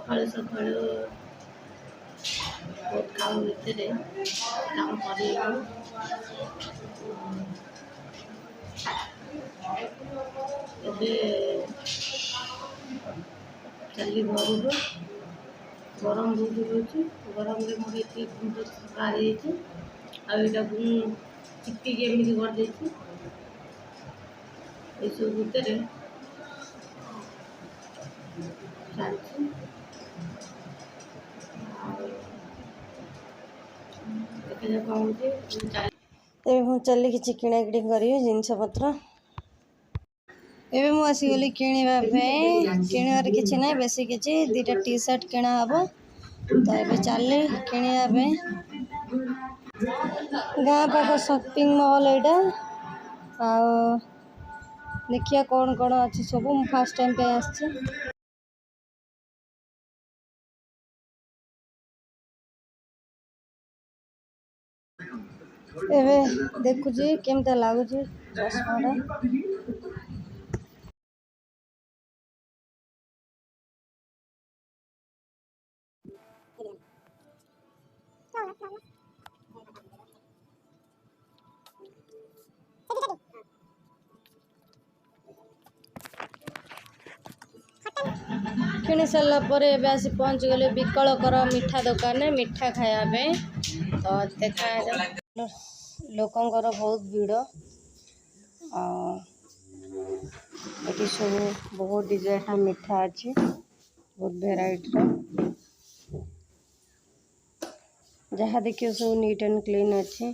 ସକାଳୁ ବହୁତ କାମ ଭିତରେ କାମ କରିବାକୁ ଏବେ ଚାଲି ଘରକୁ ଗରମ ବହୁତ ରହୁଛି। ଗରମରେ ମୋର ଏଠି ମୁଣ୍ଡ ବାହାରି ଯାଇଛି ଆଉ ଏଇଟାକୁ ମୁଁ ଚିପିକି ଏମିତି କରିଦେଇଛି। ଏସବୁ ଭିତରେ ଚାଲିଛି ଦେଖାଯାଉ କ'ଣ ହେଉଛି। ଏବେ ମୁଁ ଚାଲି କିଛି କିଣାକିଣି କରିବି ଜିନିଷପତ୍ର। ଏବେ ମୁଁ ଆସିଗଲି କିଣିବା ପାଇଁ। କିଣିବାର କିଛି ନାହିଁ, ବେଶୀ କିଛି 2ଟା ଟି ସାର୍ଟ କିଣା ହେବ। ତ ଏବେ ଚାଲି କିଣିବା ପାଇଁ। ଗାଁ ପାଖ ସପିଂ ମଲ୍ ଏଇଟା। ଆଉ ଦେଖିବା କ'ଣ କ'ଣ ଅଛି ସବୁ। ମୁଁ ଫାର୍ଷ୍ଟ ଟାଇମ୍ ପାଇଁ ଆସିଛି। ଏବେ ଦେଖୁଛି କେମିତି ଲାଗୁଛି ଚଶମାଟା। କିଣି ସାରିଲା ପରେ ଏବେ ଆସି ପହଞ୍ଚିଗଲେ ବିକଳକର ମିଠା ଦୋକାନରେ ମିଠା ଖାଇବା ପାଇଁ। ତ ଦେଖାଯାଉ ଲୋକଙ୍କର ବହୁତ ଭିଡ଼। ଏଠି ସବୁ ବହୁତ ଡିଜାଇନର ମିଠା ଅଛି, ବହୁତ ଭେରାଇଟିର। ଯାହା ଦେଖିବ ସବୁ ନିଟ୍ ଆଣ୍ଡ କ୍ଲିନ୍ ଅଛି।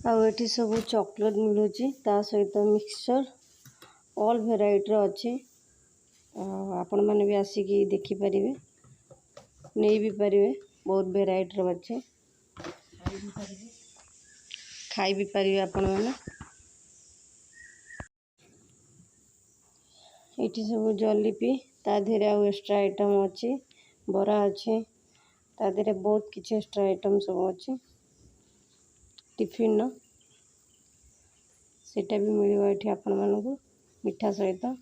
ଆଉ ଏଠି ସବୁ ଚକୋଲେଟ୍ ମିଳୁଛି, ତା ସହିତ ମିକ୍ସଚର ଅଲ୍ ଭେରାଇଟିର ଅଛି। ଆପଣମାନେ ବି ଆସିକି ଦେଖିପାରିବେ, ନେଇ ବି ପାରିବେ। ବହୁତ ଭେରାଇଟିର ଅଛି, ଖାଇ ବି ପାରିବେ ଆପଣମାନେ। ଏଠି ସବୁ ଜଲିପି, ତା ଦେହରେ ଆଉ ଏକ୍ସଟ୍ରା ଆଇଟମ୍ ଅଛି। ବରା ଅଛି, ତା ଦେହରେ ବହୁତ କିଛି ଏକ୍ସଟ୍ରା ଆଇଟମ୍ ସବୁ ଅଛି। ଟିଫିନ୍ର ସେଇଟା ବି ମିଳିବ ଏଠି ଆପଣମାନଙ୍କୁ ମିଠା ସହିତ।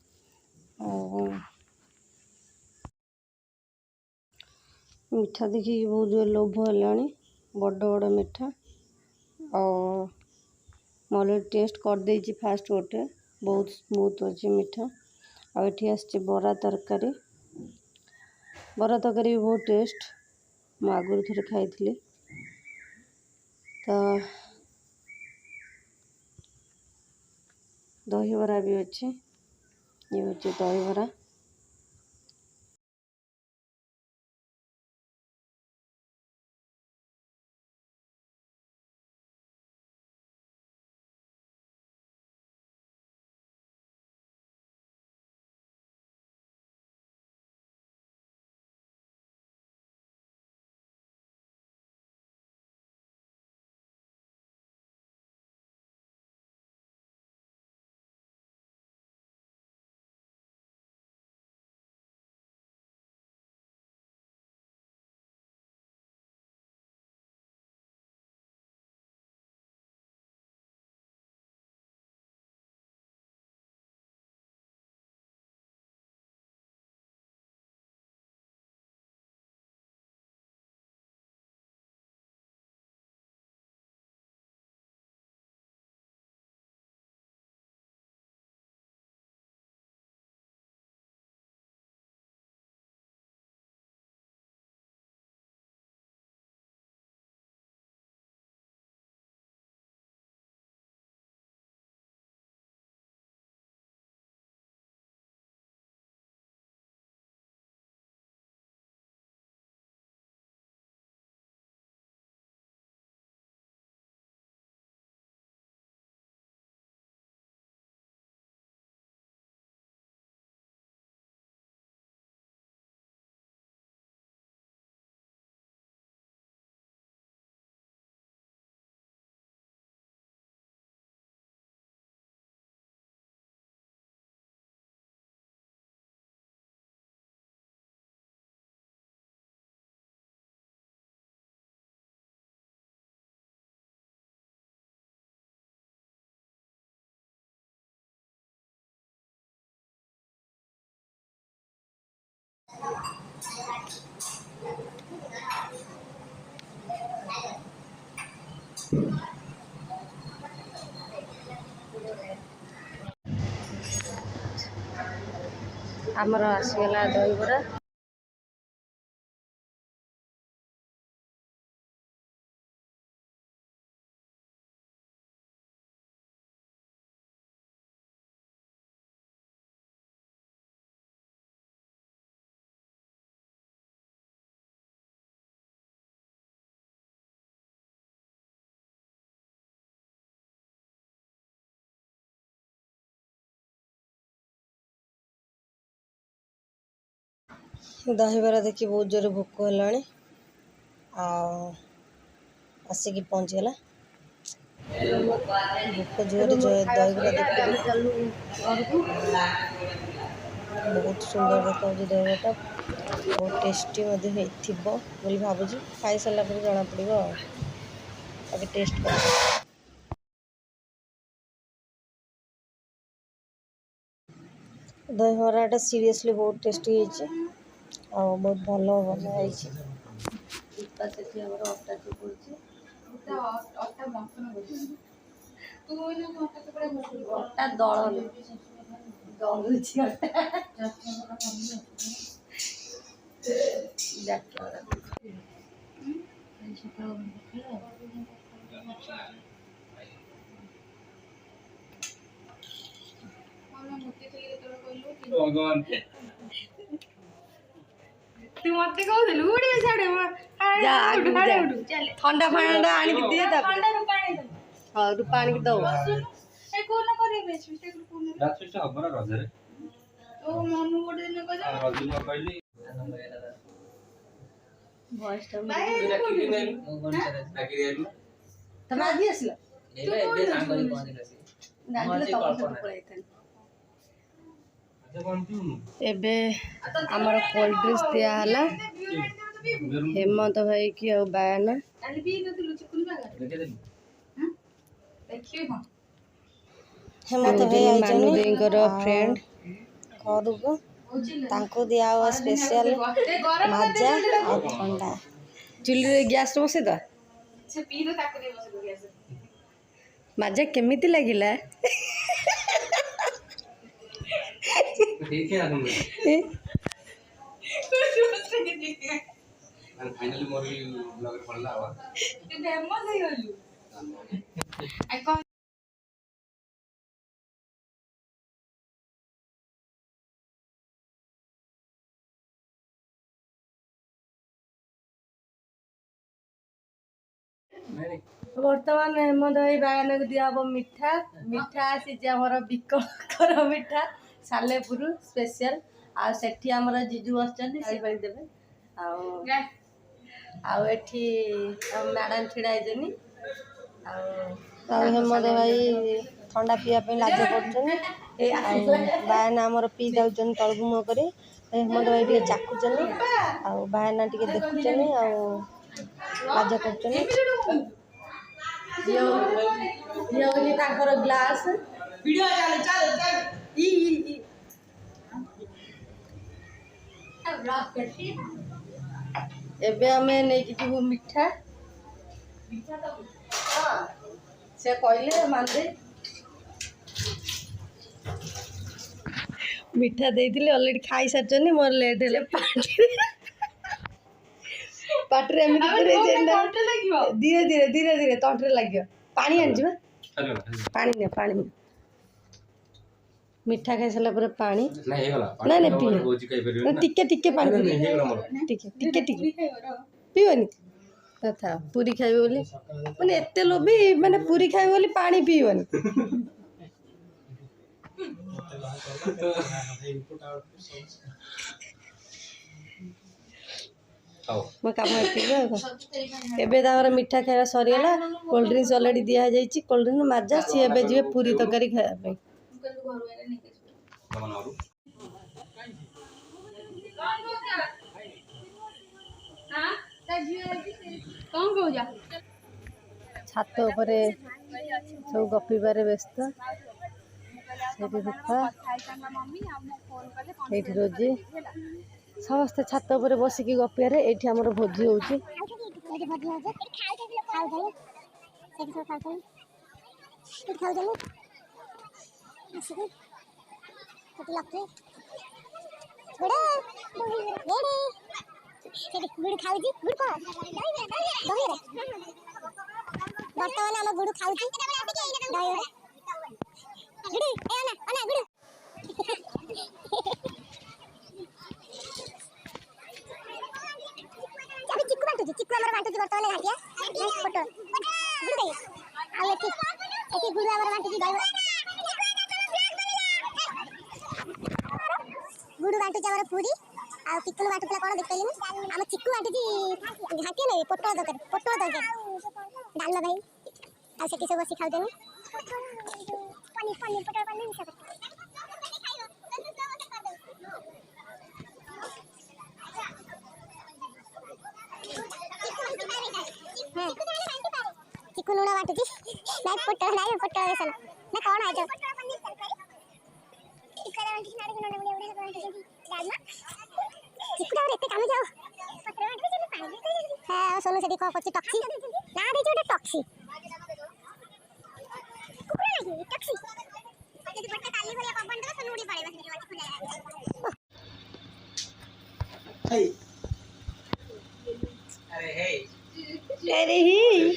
ଆଉ ମିଠା ଦେଖିକି ବହୁତ ଜୋର ଲୋଭ ହେଲାଣି, ବଡ଼ ବଡ଼ ମିଠା। ଆଉ ମୁଁ ଅଲରେଡ଼ି ଟେଷ୍ଟ କରିଦେଇଛି ଫାଷ୍ଟ ଗୋଟେ, ବହୁତ ସ୍ମୁଥ୍ ଅଛି ମିଠା। ଆଉ ଏଠି ଆସିଛି ବରା ତରକାରୀ। ବରା ତରକାରୀ ବି ବହୁତ ଟେଷ୍ଟ, ମୁଁ ଆଗରୁ ଥରେ ଖାଇଥିଲି। ତ ଦହିବରା ବି ଅଛି, ଇଏ ହେଉଛି ଦହିବରା। आमर आसीगला दहीबरा दहीबरा देखी बहुत जोर भोक है आसिक पहुँचीगला भोक जोर दहीबरा देखी बहुत सुंदर देखा दहीबराटा बहुत टेस्टी बोली भावुँ खाई सारा पर जना पड़ो आगे टेस्ट कर दहीबराटा सीरियसली बहुत टेस्टी आ बहुत भल बनाई अटा दल दलुची भगवान तू मत कहू उड़ी छाड़े ठंडा फंडा आनी दिए हाँ रूपा आनी दो एबे आमर कोल्ड ड्रिंक्स दियाला हेमंत भाई की और बयाना हेमंत भाई मानू भाईकर फ्रेंड घर को दिया हुआ स्पेशल मजा और ठंडा चुली गैस बसई द मजा केमिति लगिला फाइनली मोर ब्लॉग पड़ला हुआ तू फेमस हो गलु बर्तमान हेमंत भाई बायन को दिया हम मिठा मिठा आसी बिकर मिठा सालेपुर स्पेशल आठी आम जीजू बसने देवे आठी मैडम छिड़ा हेमंत भाई ठंडा पीवाई लाज कर बायन आमर पी जाऊन तलगु मुह कर हेमंत भाई टे चाकुचन बायना टे देखुचन लाज कर ग्लास एबे हमें नहीं जीवु मिठा से कहले मानदे मिठा देइथिले ऑलरेडी खाई सारचनी मोर लेट हेले पाटरे एमि धीरे धीरे धीरे धीरे तंत्रे लगे पानी आनी पानी ने पानी मिठा खाई सारा पर पानी ना ना पी टिके टिके पानी टिके टिके टिके पीओनी तथा पूरी खाइबे बोली माने एते लोभी माने पूरी खाइबे बोली पानी पीओनी मैं काम मिठा खाଇବା सरीगला कोल्ड ड्रिंक्स ऑलरेडी दिया जाइए कोल्ड ड्रिंक्स मजा सी एबे जीवे पूरी तरकारी खाଇବା छात उपरे सब गपिबारे व्यस्त रोजी समस्ते छात उपर बसिकी गपियारे एठी हमर भोजी होउची गुड़ खाऊजी गुड़ को बर्तमान हम गुड़ खाऊजी दही गुड़ ए ना अना गुड़ अभी चिक्कू हमर बांटुजी बर्तमान घाटिया फोटो गुड़ दे आ एठी गुड़ हमर बांटुजी दही गुड़ बांटुजी हमर पूरी आ चिक्कू बांटुला कोन देख पइलिनी हम चिक्कू बांटुजी घाटिया नै पोटल दरकार डाल भाई आ सेठी सब बसी खाउ देनी पनीर पोटल पनीर मिसा कर चिक्कू लूण बांटुजी ना पोटल बेसन ना कौन है जो हाँ सोनू से कौन कर टक्सी ना दे जो टक्सी टक्सी अरे ही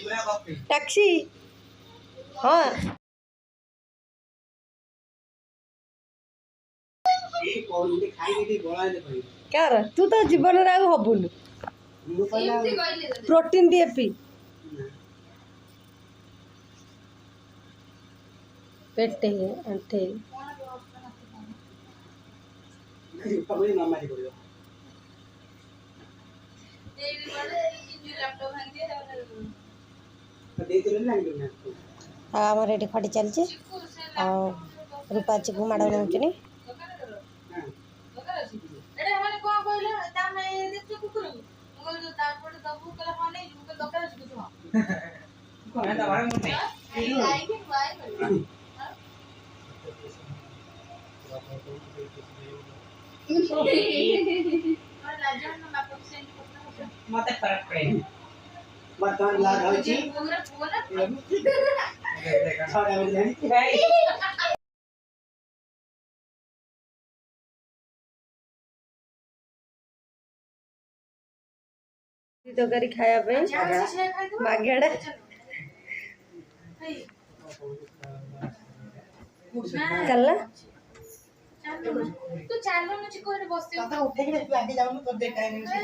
टैक्सी हाँ क्या तू तो जीवन हबुन प्रोटीन डीएपी पेटे अंटे आमर ये खटी चलती रूपा चिकू माड़ नौचनी मत फरक पड़े बर्तमान लाग होची छोड़ा हो जानी भाई तो करी खाया पे मागेड़ा चलना तू चालो न चिको रे बसते कथा उठे के तू आगे जाऊनु तो देखा नहीं से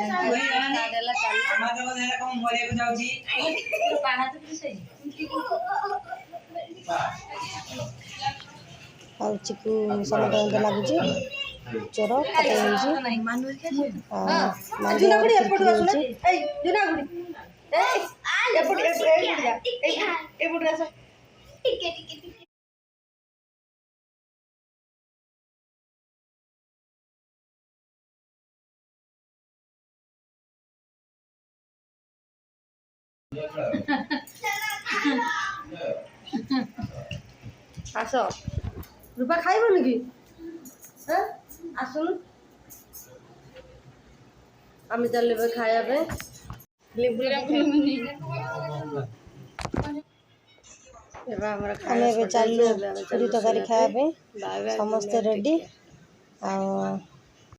साडेला चल हमारे को देला कम मरे को जाऊ जी पाना तो किसे ଆଉ ଚିକୁ ସମସ୍ତଙ୍କୁ ଲାଗୁଛି ଚୋର ଖାତେ ହେଉଛି ମାଣ୍ଡିଆ ଏପଟୁ ଆସୁଛି ଏଇ ଜୁନାଗୁଡ଼ି ଏପଟୁ ଏପଟୁ ଆସ टिके टिके आस रूपा खाइबन कि आसुन आम चल खाया पे चलू पूरी तरकारी खाया समस्ते रेडी आ